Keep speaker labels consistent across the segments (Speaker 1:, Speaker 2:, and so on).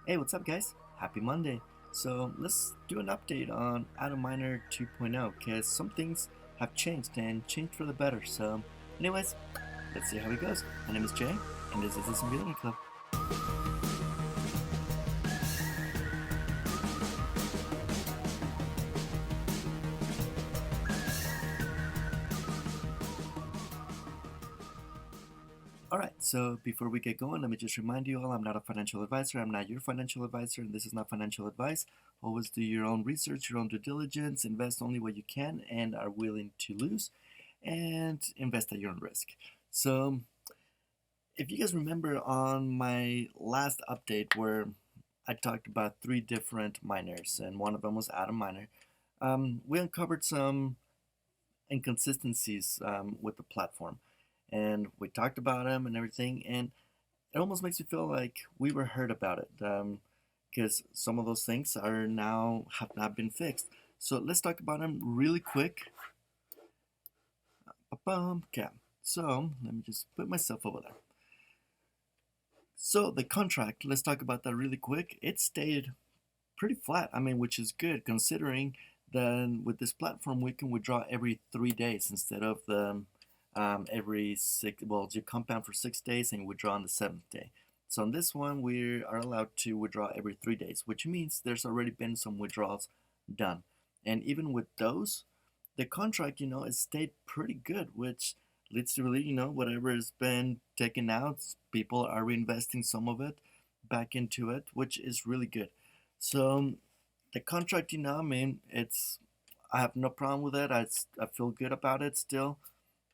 Speaker 1: Hey, what's up, guys? Happy Monday. So let's do an update on Atom Miner 2.0 because some things have changed and changed for the better. So, anyways, let's see how it goes. My name is Jay, and this is the Zombillionaire Club. Alright, so before we get going, let me just remind you all I'm not a financial advisor. I'm not your financial advisor, and this is not financial advice. Always do your own research, your own due diligence, invest only what you can and are willing to lose, and invest at your own risk. So, if you guys remember on my last update where I talked about three different miners, and one of them was Atom Miner, we uncovered some inconsistencies with the platform, and we talked about them and everything, and it almost makes me feel like we were heard about it, because some of those things are now have not been fixed. So let's talk about them really quick. Okay, so let me just put myself over there. So the contract, let's talk about that really quick. It stayed pretty flat. I mean, which is good considering that with this platform we can withdraw every 3 days instead of the every six. Well, you compound for 6 days and withdraw on the seventh day. So on this one, we are allowed to withdraw every 3 days, which means there's already been some withdrawals done. And even with those, the contract, it stayed pretty good, which leads to really, whatever has been taken out, people are reinvesting some of it back into it, which is really good. So the contract, I mean, I have no problem with it. I feel good about it still.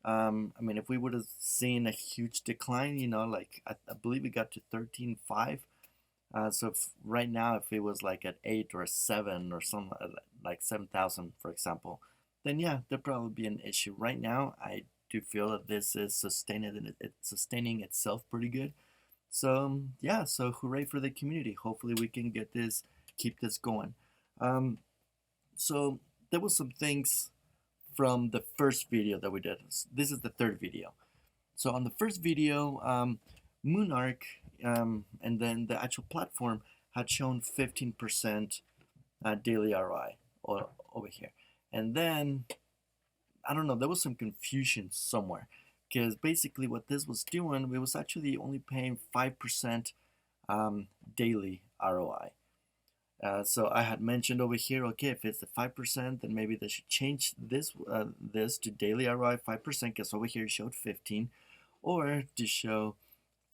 Speaker 1: I mean, if we would have seen a huge decline, like I believe it got to 13.5. So if, right now, if it was like at 8 or a 7 or some like 7,000, for example, then yeah, there'd probably be an issue. Right now, I do feel that this is it's sustaining itself pretty good. So yeah, so hooray for the community. Hopefully we can keep this going. Um, so there was some things from the first video that we did. This is the third video. So on the first video, Moonarch and then the actual platform had shown 15% daily ROI over here. And then, I don't know, there was some confusion somewhere. Because basically what this was doing, it was actually only paying 5% daily ROI. So I had mentioned over here, okay, if it's the 5%, then maybe they should change this to daily ROI 5%, because over here it showed 15, or to show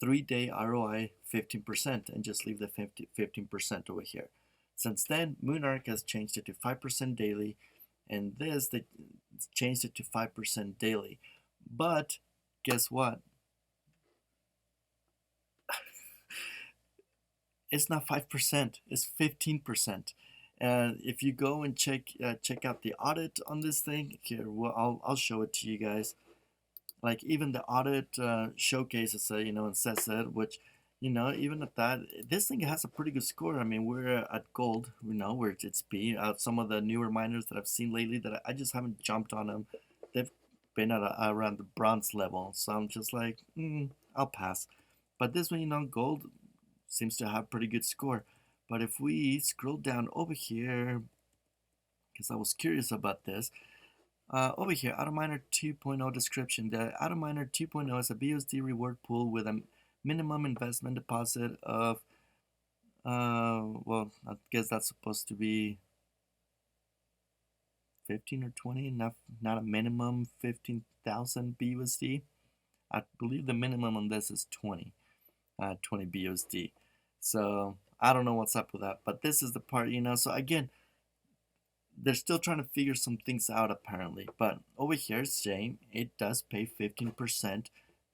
Speaker 1: 3-day ROI 15% and just leave the 15% over here. Since then, Moonarch has changed it to 5% daily, and they changed it to 5% daily. But guess what? It's not 5%, it's 15%. If you go and check out the audit on this thing here, well, I'll show it to you guys. Like even the audit showcases it, and says it, which, even at that, this thing has a pretty good score. I mean, we're at gold, where it's B. Some of the newer miners that I've seen lately that I just haven't jumped on them, they've been at around the bronze level. So I'm just like, I'll pass. But this one, gold seems to have pretty good score. But if we scroll down over here, because I was curious about this, over here, Atom Miner 2.0 description. The Atom Miner 2.0 is a BUSD reward pool with a minimum investment deposit of, well, I guess that's supposed to be 15 or 20, not a minimum 15,000 BUSD. I believe the minimum on this is 20 BUSD. So I don't know what's up with that, but this is the part, so again, they're still trying to figure some things out apparently. But over here it's saying it does pay 15%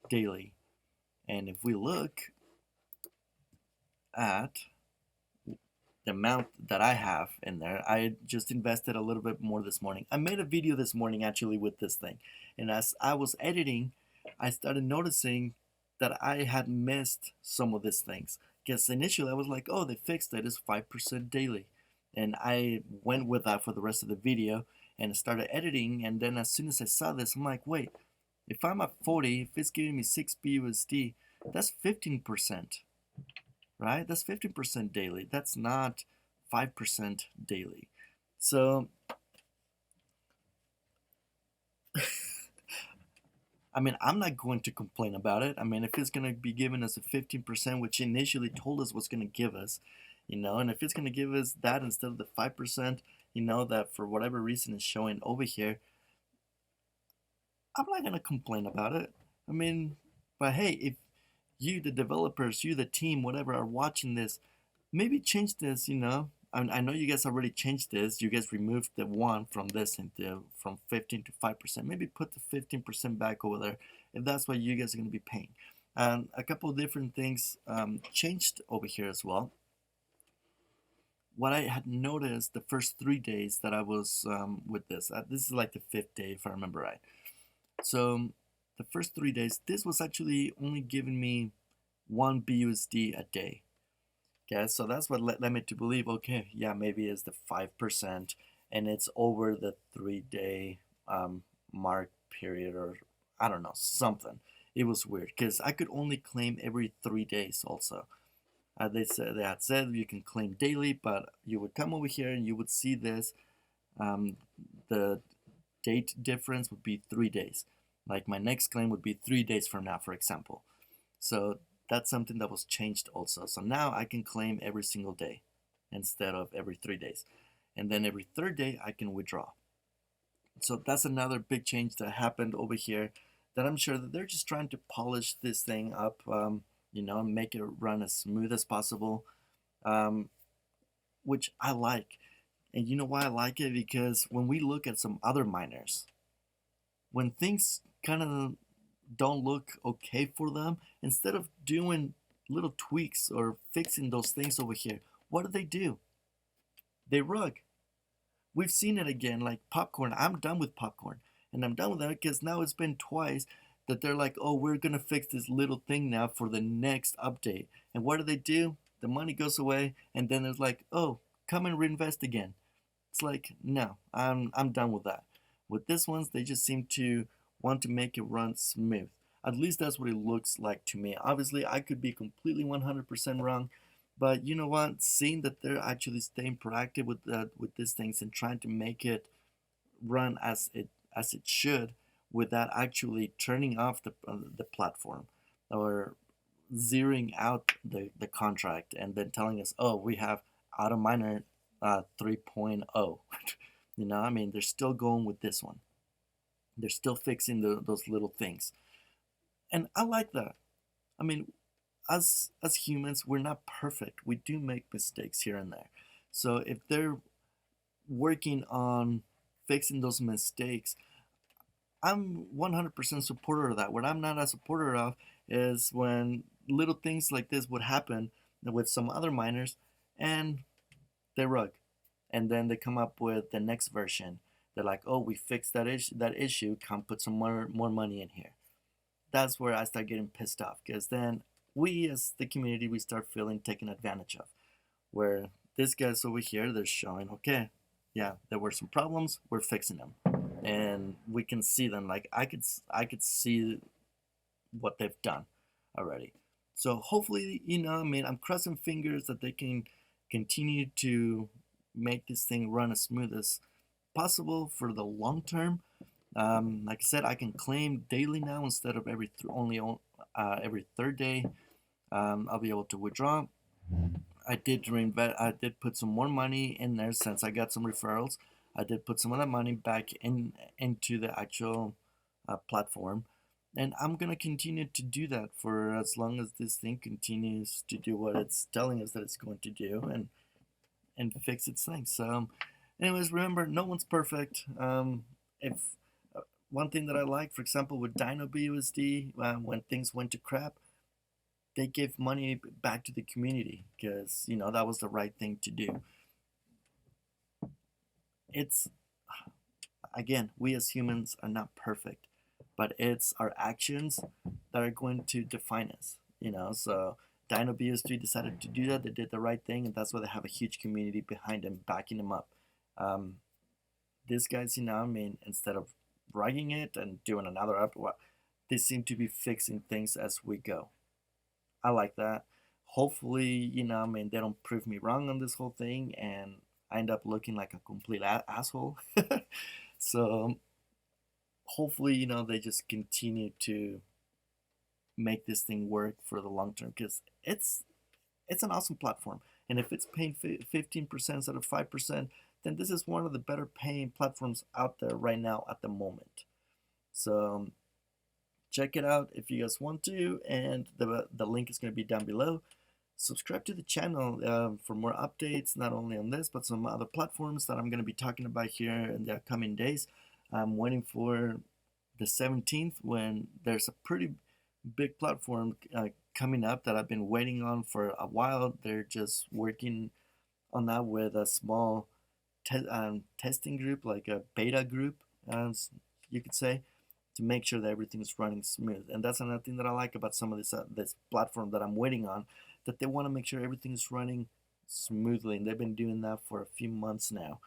Speaker 1: daily. And if we look at the amount that I have in there, I just invested a little bit more this morning. I made a video this morning actually with this thing. And as I was editing, I started noticing that I had missed some of these things. Because initially I was like, oh, they fixed it, it's 5% daily. And I went with that for the rest of the video and started editing. And then as soon as I saw this, I'm like, wait, if I'm at 40, if it's giving me 6 BUSD, that's 15%, right? That's 15% daily. That's not 5% daily. So, I mean, I'm not going to complain about it. I mean, if it's going to be giving us a 15%, which initially told us was going to give us, and if it's going to give us that instead of the 5%, that for whatever reason is showing over here, I'm not going to complain about it. I mean, but hey, if you, the developers, you, the team, whatever, are watching this, maybe change this. I know you guys already changed this. You guys removed the one from this into from 15 to 5%. Maybe put the 15% back over there if that's what you guys are going to be paying. And a couple of different things changed over here as well. What I had noticed the first 3 days that I was with this is like the fifth day if I remember right. So the first 3 days, this was actually only giving me 1 BUSD a day. Okay, so that's what led me to believe, okay, yeah, maybe it's the 5% and it's over the 3 day mark period, or I don't know, something. It was weird because I could only claim every 3 days also. They had said you can claim daily, but you would come over here and you would see this. The date difference would be 3 days. Like my next claim would be 3 days from now, for example. So that's something that was changed also. So now I can claim every single day instead of every 3 days. And then every third day I can withdraw. So that's another big change that happened over here that I'm sure that they're just trying to polish this thing up, and make it run as smooth as possible, which I like. And you know why I like it? Because when we look at some other miners, when things kind of don't look okay for them, instead of doing little tweaks or fixing those things over here, what do? They rug. We've seen it again, like popcorn. I'm done with popcorn. And I'm done with that because now it's been twice that they're like, oh, we're going to fix this little thing now for the next update. And what do? The money goes away, and then it's like, oh, come and reinvest again. It's like, no, I'm done with that. With this ones, they just seem to want to make it run smooth. At least that's what it looks like to me. Obviously, I could be completely 100% wrong, but you know what? Seeing that they're actually staying proactive with these things and trying to make it run as it should, without actually turning off the platform or zeroing out the contract and then telling us, oh, we have auto miner 3.0. I mean, they're still going with this one. They're still fixing those little things, and I like that. I mean, as humans, we're not perfect. We do make mistakes here and there. So if they're working on fixing those mistakes, I'm 100% supporter of that. What I'm not a supporter of is when little things like this would happen with some other miners and they rug. And then they come up with the next version. They're like, oh, we fixed that issue, come put some more money in here. That's where I start getting pissed off, because then we as the community, we start feeling taken advantage of. Where these guys over here, they're showing, okay, yeah, there were some problems, we're fixing them. And we can see them, like I could see what they've done already. So hopefully, I mean, I'm crossing fingers that they can continue to make this thing run as smooth as possible for the long term. Like I said, I can claim daily now instead of only every third day. I'll be able to withdraw. I did reinvest. I did put some more money in there since I got some referrals. I did put some of that money back into the actual platform, and I'm gonna continue to do that for as long as this thing continues to do what it's telling us that it's going to do, and fix its thing. So, anyways, remember, no one's perfect. If one thing that I like, for example, with DinoBUSD, when things went to crap, they gave money back to the community because that was the right thing to do. It's, again, we as humans are not perfect, but it's our actions that are going to define us. So DinoBUSD decided to do that. They did the right thing, and that's why they have a huge community behind them, backing them up. These guys, I mean, instead of writing it and doing another up, they seem to be fixing things as we go. I like that. Hopefully, I mean, they don't prove me wrong on this whole thing and I end up looking like a complete asshole. So hopefully, they just continue to make this thing work for the long term, because it's an awesome platform. And if it's paying 15% instead of 5%, then this is one of the better paying platforms out there right now at the moment. So check it out if you guys want to, and the link is going to be down below. Subscribe to the channel for more updates, not only on this, but some other platforms that I'm going to be talking about here in the upcoming days. I'm waiting for the 17th, when there's a pretty big platform coming up that I've been waiting on for a while. They're just working on that with a small testing group, like a beta group, as you could say, to make sure that everything is running smooth. And that's another thing that I like about some of this platform that I'm waiting on, that they want to make sure everything is running smoothly, and they've been doing that for a few months now.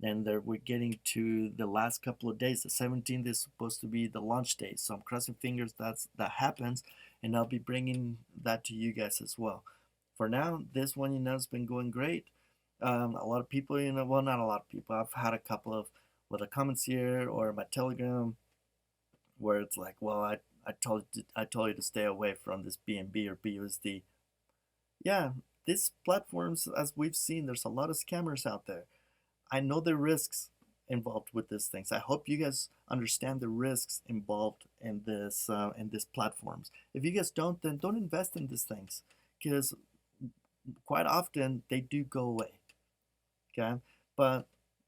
Speaker 1: And we're getting to the last couple of days. The 17th is supposed to be the launch day, so I'm crossing fingers that happens, and I'll be bringing that to you guys as well. For now, this one, has been going great. A lot of people, well, not a lot of people. I've had a couple of the comments here or my Telegram, where it's like, well, I told you to stay away from this BNB or BUSD. Yeah, these platforms, as we've seen, there's a lot of scammers out there. I know the risks involved with these things. I hope you guys understand the risks involved in these platforms. If you guys don't, then don't invest in these things, because quite often they do go away. Okay, but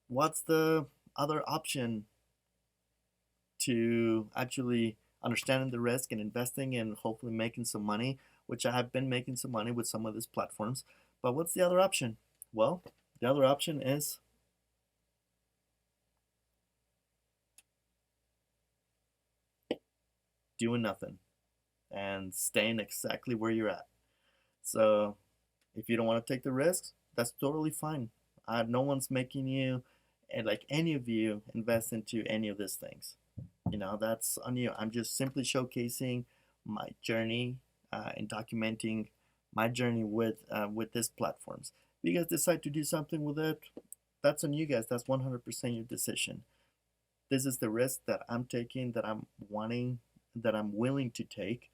Speaker 1: what's the other option to actually understanding the risk and investing and hopefully making some money, which I have been making some money with some of these platforms? But what's the other option? Well, the other option is doing nothing and staying exactly where you're at. So if you don't want to take the risks, that's totally fine. No one's making you, and like any of you, invest into any of these things. That's on you. I'm just simply showcasing my journey and documenting my journey with these platforms. If you guys decide to do something with it, that's on you guys. That's 100% your decision. This is the risk that I'm taking, that I'm willing to take,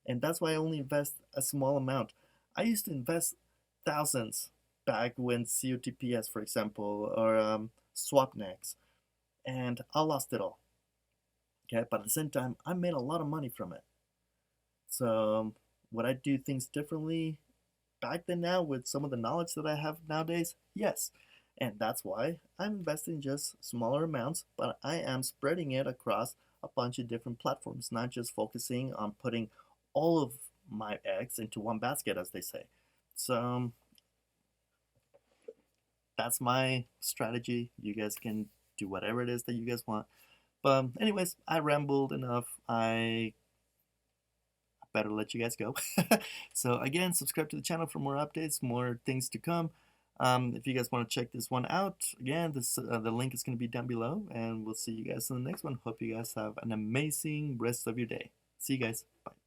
Speaker 1: and that's why I only invest a small amount. I used to invest thousands back when COTPS, for example, or Swapnex, and I lost it all. Okay, but at the same time, I made a lot of money from it. So would I do things differently back then now with some of the knowledge that I have nowadays? Yes. And that's why I'm investing just smaller amounts, but I am spreading it across a bunch of different platforms, not just focusing on putting all of my eggs into one basket, as they say. So that's my strategy. You guys can do whatever it is that you guys want. But anyways, I rambled enough. I better let you guys go. So again, subscribe to the channel for more updates, more things to come. If you guys want to check this one out, again, the link is going to be down below, and we'll see you guys in the next one. Hope you guys have an amazing rest of your day. See you guys. Bye.